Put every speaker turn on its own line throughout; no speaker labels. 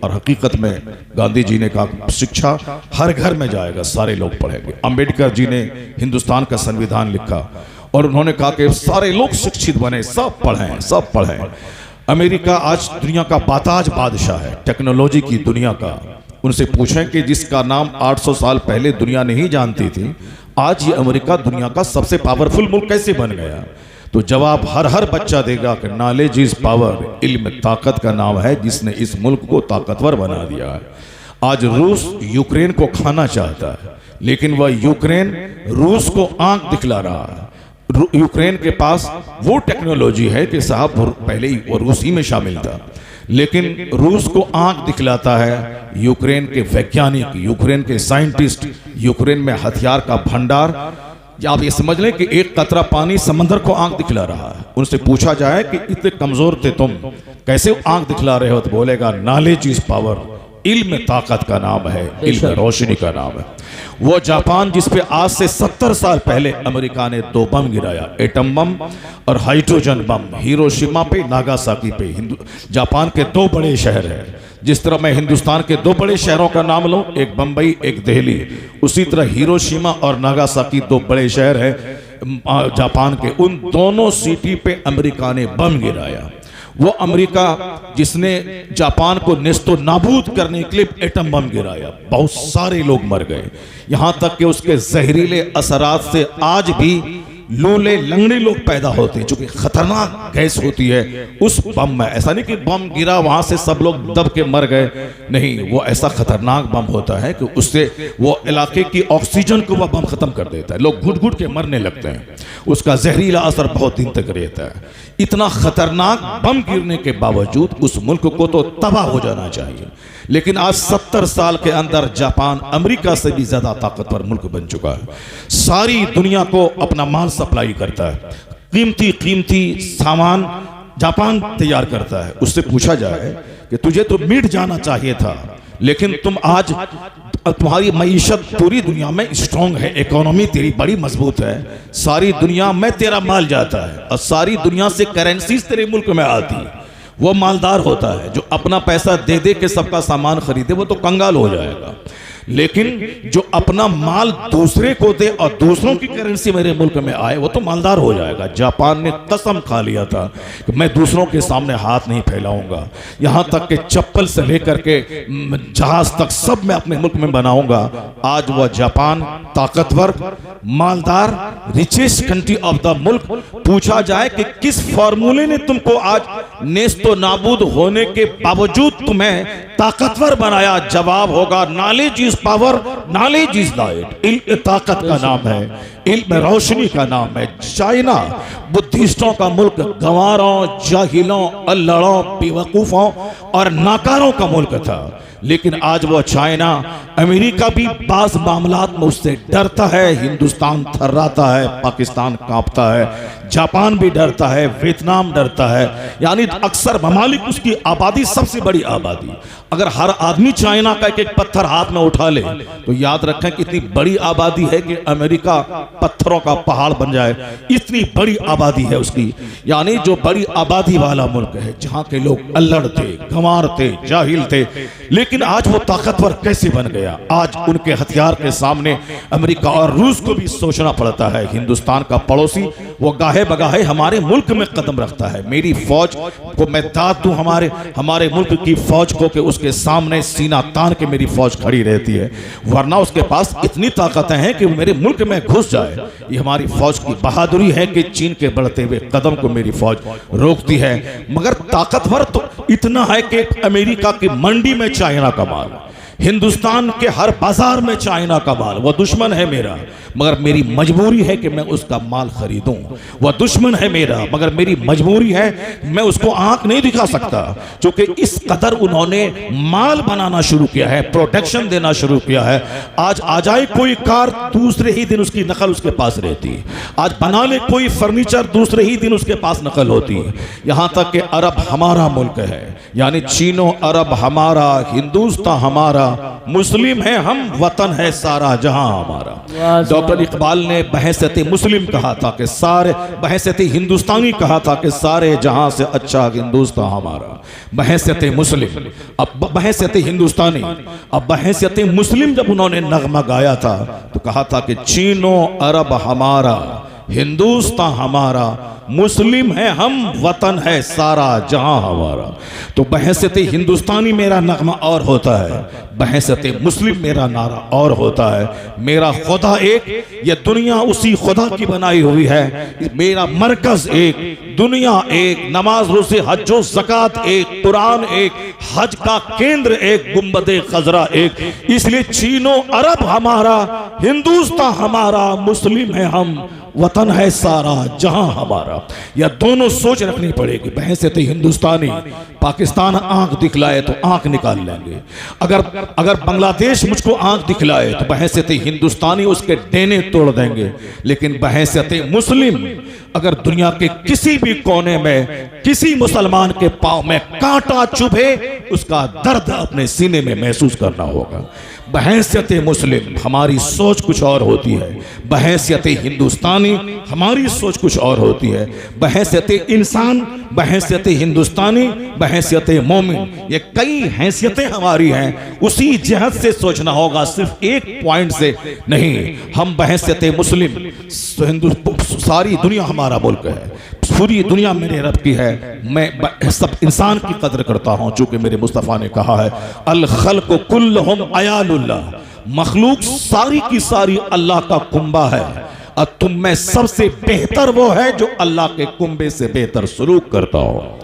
और हकीकत में गांधी जी ने कहा शिक्षा हर घर में जाएगा, सारे लोग पढ़ेंगे। अंबेडकर जी ने हिंदुस्तान का संविधान लिखा और उन्होंने कहा कि सारे लोग शिक्षित बने, सब पढ़ें, सब पढ़ें। अमेरिका आज दुनिया का बाताज बादशाह है, टेक्नोलॉजी की दुनिया का। उनसे पूछें कि जिसका नाम 800 साल पहले दुनिया नहीं जानती थी, आज ये अमेरिका दुनिया का सबसे पावरफुल मुल्क कैसे बन गया? तो जवाब हर बच्चा देगा कि नॉलेज इज पावर, इल्म ताकत का नाम है जिसने इस मुल्क को ताकतवर बना दिया है। आज रूस यूक्रेन को खाना चाहता है, लेकिन वह यूक्रेन रूस को आंख दिखला रहा है। यूक्रेन के पास वो टेक्नोलॉजी है कि साहब पहले ही वो रूस ही में शामिल था, लेकिन रूस को आंख दिखलाता है यूक्रेन के वैज्ञानिक, यूक्रेन के साइंटिस्ट, यूक्रेन में हथियार का भंडार। आप ये समझ लें कि एक कतरा पानी समंदर को आंख दिखला रहा है। उनसे पूछा जाए कि इतने कमजोर थे तुम, कैसे आंख दिखला रहे हो? तो बोलेगा नॉलेज इज पावर, इल्म ताकत का नाम है, इल्म रोशनी का नाम है। वो जापान जिस पे आज से 70 साल पहले अमेरिका ने 2 बम गिराया, एटम बम और हाइड्रोजन बम, हिरोशिमा पे नागासाकी पे। जापान के 2 बड़े शहर हैं। जिस तरह मैं हिंदुस्तान के 2 बड़े शहरों का नाम लूं, एक बंबई एक दिल्ली, उसी तरह हिरोशिमा और नागासाकी 2 बड़े शहर हैं जापान के। उन दोनों सिटी पे अमेरिका ने बम गिराया। वो अमेरिका जिसने जापान को नेस्तो नाबूद करने के लिए एटम बम गिराया, बहुत सारे लोग मर गए। यहां तक कि उसके जहरीले असरात से आज भी लूले लंगड़े लोग पैदा होते हैं, चूंकि खतरनाक गैस होती है उस बम में। ऐसा नहीं कि बम गिरा वहां से सब लोग दब के मर गए, नहीं, वो ऐसा खतरनाक बम होता है कि उससे वो इलाके की ऑक्सीजन को वह बम खत्म कर देता है, लोग घुट घुट के मरने लगते हैं। उसका जहरीला असर बहुत दिन तक रहता है। इतना खतरनाक बम गिरने के बावजूद उस मुल्क को तो तबाह हो जाना चाहिए, लेकिन आज 70 साल के अंदर जापान अमेरिका से भी ज्यादा ताकतवर मुल्क बन चुका है। सारी दुनिया को अपना माल सप्लाई करता है, कीमती सामान जापान तैयार करता है। उससे पूछा जाए कि तुझे तो मिट जाना चाहिए था, लेकिन तुम आज, तुम्हारी मईशत पूरी दुनिया में स्ट्रांग है, इकोनॉमी तेरी बड़ी मजबूत है, सारी दुनिया में तेरा माल जाता है और सारी दुनिया से करेंसीज तेरे मुल्क में आती है। वो मालदार होता है जो अपना पैसा दे दे के सबका सामान खरीदे, वो तो कंगाल हो जाएगा। लेकिन जो अपना माल दूसरे को दे और दूसरों की करेंसी मेरे मुल्क में आए, वो तो मालदार हो जाएगा। जापान ने कसम खा लिया था कि मैं दूसरों के सामने हाथ नहीं फैलाऊंगा, यहां तक कि चप्पल से लेकर के जहाज तक सब मैं अपने मुल्क में बनाऊंगा। आज वह जापान ताकतवर, मालदार, रिचेस्ट कंट्री ऑफ द मुल्क। पूछा जाए कि किस फॉर्मूले ने तुमको आज नेस्तो नाबूद होने के बावजूद तुम्हें ताकतवर बनाया? जवाब होगा knowledge is power, knowledge is light. इल्म ताकत का नाम है, इल्म रोशनी का नाम है। चाइना बुद्धिस्टों का मुल्क, गंवारों, जाहिलों, अल्लड़ों, बेवकूफों और नाकारों का मुल्क था, लेकिन आज वो चाइना, अमेरिका भी बाज मामलात में उससे डरता है। हिंदुस्तान थर्राता है, पाकिस्तान कांपता है, जापान भी डरता है, वियतनाम डरता है। यानी अक्सर ममालिक, उसकी आबादी सबसे बड़ी आबादी। अगर हर आदमी चाइना का एक पत्थर हाथ में उठा ले तो याद रखें कि इतनी बड़ी आबादी है कि अमेरिका पत्थरों का पहाड़ बन जाए, इतनी बड़ी आबादी है उसकी। यानी जो बड़ी आबादी वाला मुल्क है, जहां के लोग अल्लड़ थे, गंवार थे, जाहिल थे, लेकिन आज वो ताकतवर कैसे बन गया? आज उनके हथियार के सामने अमेरिका और रूस को भी सोचना पड़ता है। हिंदुस्तान का पड़ोसी वो गाहे बगाहे हमारे मुल्क में कदम रखता है। मेरी फौज को मैं दाद दूं हमारे मुल्क की फौज को कि उसके सामने सीना तान के मेरी फौज खड़ी रहती है, वरना उसके पास इतनी ताकतें हैं कि वो मेरे मुल्क में घुस जाए। ये हमारी फौज की बहादुरी है कि चीन के बढ़ते हुए कदम को मेरी फौज रोकती है। मगर ताकतवर तो इतना है कि अमेरिका की मंडी में चाइना का माल, हिंदुस्तान के हर बाजार में चाइना का माल। वह दुश्मन है मेरा, मगर मेरी मजबूरी है कि मैं उसका माल खरीदूं। वह दुश्मन है मेरा, मगर मेरी मजबूरी है, मैं उसको आंख नहीं दिखा सकता, क्योंकि इस कदर उन्होंने माल बनाना शुरू किया है, प्रोडक्शन देना शुरू किया है। आज आ जाए कोई कार, दूसरे ही दिन उसकी नकल उसके पास रहती है। आज बना ले कोई फर्नीचर, दूसरे ही दिन उसके पास नकल होती है। यहां तक कि अरब हमारा मुल्क है, यानी चीनो अरब हमारा, हिंदुस्तान हमारा, मुस्लिम है हम, वतन है सारा जहां हमारा। डॉक्टर इकबाल ने बहैसियत मुस्लिम कहा था कि सारे, बहैसियत हिंदुस्तानी कहा था कि सारे जहां से अच्छा हिंदुस्तान हमारा। बहैसियत मुस्लिम, अब बहैसियत हिंदुस्तानी, अब बहैसियत मुस्लिम जब उन्होंने नगमा गाया था तो कहा था कि चीनो अरब हमारा, हिंदुस्तान हमारा, मुस्लिम है हम, वतन है सारा जहां हमारा। तो बहैसियत हिंदुस्तानी मेरा नगमा और होता है, बहैसियत मुस्लिम मेरा नारा और होता है। मेरा खुदा एक, ये दुनिया उसी खुदा की बनाई हुई है। मेरा मरकज एक, दुनिया एक, नमाज रोज़े हज्जो ज़कात एक, कुरान एक, हज का केंद्र एक, गुंबदे खजरा एक। इसलिए चीनो अरब हमारा, हिंदुस्तान हमारा, मुस्लिम है हम, वतन है सारा जहां हमारा। यह दोनों सोच रखनी पड़ेगी। बहैसियत हिंदुस्तानी पाकिस्तान आंख दिखलाए तो आंख निकाल लेंगे, अगर बांग्लादेश मुझको आंख दिखलाए तो बहैसियत हिंदुस्तानी उसके डेने तोड़ देंगे। लेकिन बहैसियत मुस्लिम अगर दुनिया के किसी भी कोने में किसी मुसलमान के पांव में कांटा चुभे, उसका दर्द अपने सीने में महसूस करना होगा। बहैसियत मुस्लिम हमारी सोच कुछ और होती है, बहैसियत हिंदुस्तानी हमारी सोच कुछ और होती है। बहैसियत इंसान, बहैसियत हिंदुस्तानी, बहैसियत मोमिन, ये कई हैसियतें हमारी हैं। उसी जहत से सोचना होगा, सिर्फ एक पॉइंट से नहीं। हम बहैसियत मुस्लिम, सारी दुनिया हमारा मुल्क है, पूरी दुनिया मेरे रब की है। मैं सब इंसान की कदर करता हूं, चूंकि मेरे मुस्तफ़ा ने कहा है अल खल्क़ु कुल्लुहुम अयालुल्लाह, मखलूक सारी की सारी अल्लाह का कुंबा है, और तुम में सबसे बेहतर वो है जो अल्लाह के कुंबे से बेहतर सलूक करता हो।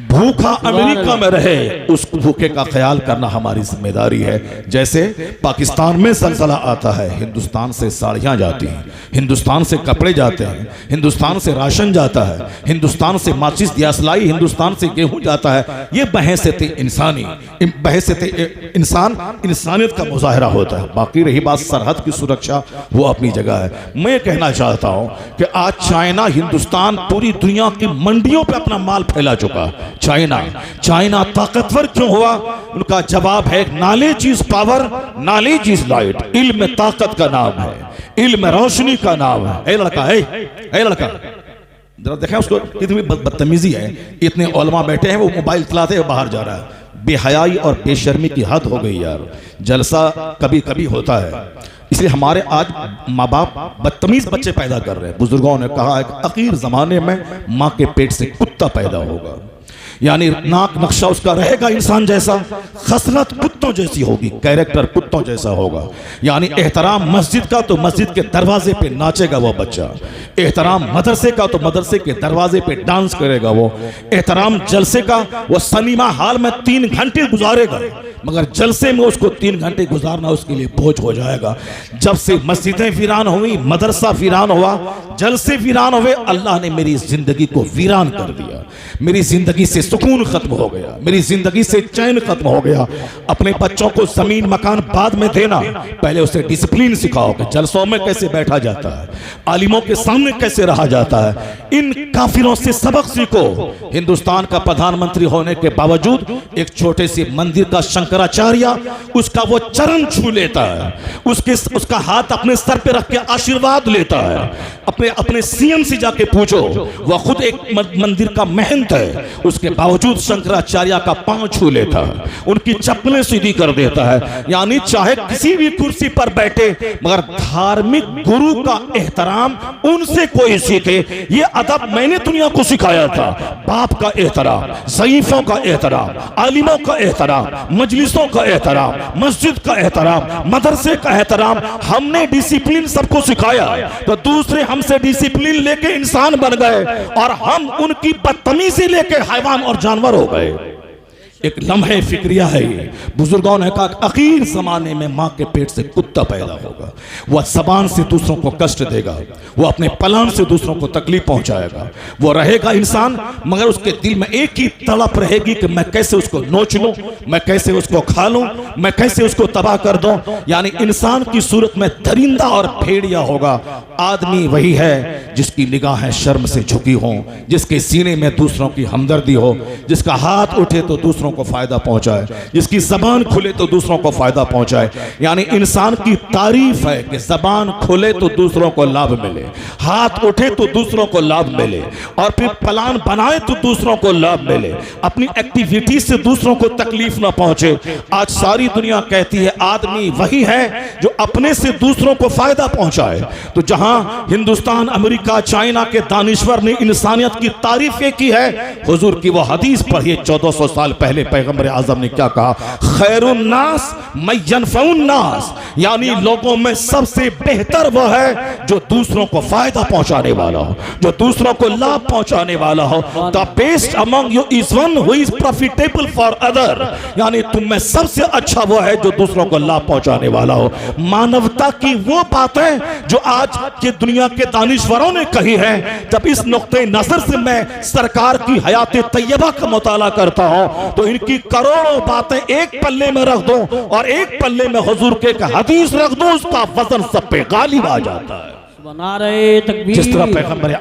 भूखा अमेरिका में रहे, उस भूखे का ख्याल करना हमारी जिम्मेदारी है। जैसे पाकिस्तान में ज़लज़ला आता है, हिंदुस्तान से साड़ियाँ जाती हैं, हिंदुस्तान से कपड़े जाते हैं, हिंदुस्तान से राशन जाता है, हिंदुस्तान से माचिस दियासलाई, हिंदुस्तान से गेहूं जाता है। ये बहैसियत इंसानी, बहैसियत इंसान, इंसानियत का मुजाहरा होता है। बाकी रही बात सरहद की सुरक्षा, वो अपनी जगह है। मैं कहना चाहता हूँ कि आज चाइना, हिंदुस्तान पूरी दुनिया की मंडियों पर अपना माल फैला चुका। चाइना ताकतवर क्यों हुआ? उनका जवाब है knowledge is power, knowledge is light. इल्म ताकत का नाम है, इल्म रोशनी का नाम है। ए लड़का, ए लड़का, जरा देखें उसको, कितनी बदतमीजी है। इतने उलमा बैठे हैं, वो मोबाइल चलाते हुए बाहर जा रहा है। बेहयाई और बेशर्मी की हद हो गई यार। जलसा कभी कभी होता है, इसलिए हमारे आज माँ बाप बदतमीज बच्चे पैदा कर रहे हैं। बुजुर्गों ने कहा है कि अखीर जमाने में माँ के पेट से कुत्ता पैदा होगा, यानी नाक नक्शा उसका रहेगा इंसान जैसा, खसलत कुत्तों जैसी होगी, कैरेक्टर कुत्तों जैसा होगा। यानी एहतराम मस्जिद का तो मस्जिद के दरवाजे पे नाचेगा वो बच्चा, एहतराम मदरसे का तो मदरसे के दरवाजे पे डांस करेगा वो, एहतराम जलसे का वो सिनेमा हॉल में 3 घंटे गुजारेगा, मगर जलसे में उसको 3 घंटे गुजारना उसके लिए बोझ हो जाएगा। जब से मस्जिदें वीरान हुई, मदरसा वीरान हुआ, जलसे वीरान हुए, अल्लाह ने मेरी जिंदगी को वीरान कर दिया। मेरी जिंदगी से सुकून खत्म हो गया, मेरी जिंदगी से चैन खत्म हो गया। अपने बच्चों को जमीन मकान बाद में देना, पहले उसे डिसिप्लिन सिखाओ कि जलसों में कैसे बैठा जाता है, आलिमों के सामने कैसे रहा जाता है। इन काफिरों से सबक सीखो। हिंदुस्तान का प्रधानमंत्री होने के बावजूद एक छोटे से मंदिर का शंकराचार्य उसका वो चरण छू लेता है, उसका हाथ अपने सर पे रख के आशीर्वाद लेता है। अपने सीएम से जाके पूछो, वह खुद एक मंदिर का महंत है, उसके बावजूद शंकराचार्य का पांव छू लेता है, उनकी चप्पलें सीधी कर देता है। यानी चाहे किसी भी कुर्सी पर बैठे, मगर धार्मिक गुरु का एहतराम उनसे कोई सीखे। ये अदब मैंने दुनिया को सिखाया था। बाप का एहतराम, ज़ईफों का एहतराम, आलिमों का एहतराम, मजलिसों का एहतराम, मस्जिद का एहतराम, मदरसे का एहतराम, हमने डिसिप्लिन सबको सिखाया। तो दूसरे हमसे डिसिप्लिन लेके इंसान बन गए और हम उनकी बदतमीजी लेके हैवान और जानवर हो गए। एक लम्हे फिक्रिया है ये। बुजुर्गों ने कहा आखिर जमाने में माँ के पेट से कुत्ता पैदा होगा, वह जबान से दूसरों को कष्ट देगा, वो अपने पलान से दूसरों को तकलीफ पहुंचाएगा। वो रहेगा इंसान, मगर उसके दिल में एक ही तड़प रहेगी कि मैं कैसे उसको नोच लूं, मैं कैसे उसको खा लूं, मैं कैसे उसको तबाह कर दूं। यानी इंसान की सूरत में दरिंदा और भेड़िया होगा। आदमी वही है जिसकी निगाहें शर्म से झुकी हों, जिसके सीने में दूसरों की हमदर्दी हो, जिसका हाथ उठे तो दूसरों दूसरों को फायदा पहुंचाए, जिसकी जबान खुले तो दूसरों को फायदा पहुंचाए। यानी इंसान की तारीफ है कि जबान खुले तो दूसरों को लाभ मिले, हाथ उठे तो दूसरों को लाभ मिले, और फिर प्लान बनाए तो दूसरों को लाभ मिले, अपनी एक्टिविटी से दूसरों को तकलीफ ना पहुंचे। आज सारी दुनिया कहती है आदमी वही है जो अपने से दूसरों को फायदा पहुंचाए। तो जहां हिंदुस्तान, अमेरिका, चाइना के दानिश्वर ने इंसानियत की तारीफें की है, हुजूर की वो हदीस पढ़िए 1400 साल पहले पैगंबर आजम ने क्या कहा, खैरुन नास मय्यनफउन नास, यानी लोगों में सबसे बेहतर वो है जो दूसरों को फायदा पहुंचाने वाला हो, जो दूसरों को लाभ पहुंचाने वाला हो। The best among you is one who is profitable for other, यानी तुम में सबसे अच्छा वो है जो दूसरों को लाभ पहुंचाने वाला हो। मानवता की वो बातें जो आज की दुनिया के दानिश्वरों ने कही है, जब इस नुक्ते नजर से मैं सरकार की हयात तैयबा का मुताला करता हूं तो इनकी करोड़ों बातें एक पल्ले में रख दूं और एक पल्ले में हुजूर के एक हदीस रख दूं, उसका वजन सब पे गालिब आ जाता है।
नारे तकबीर।
जिस तरह पैगंबर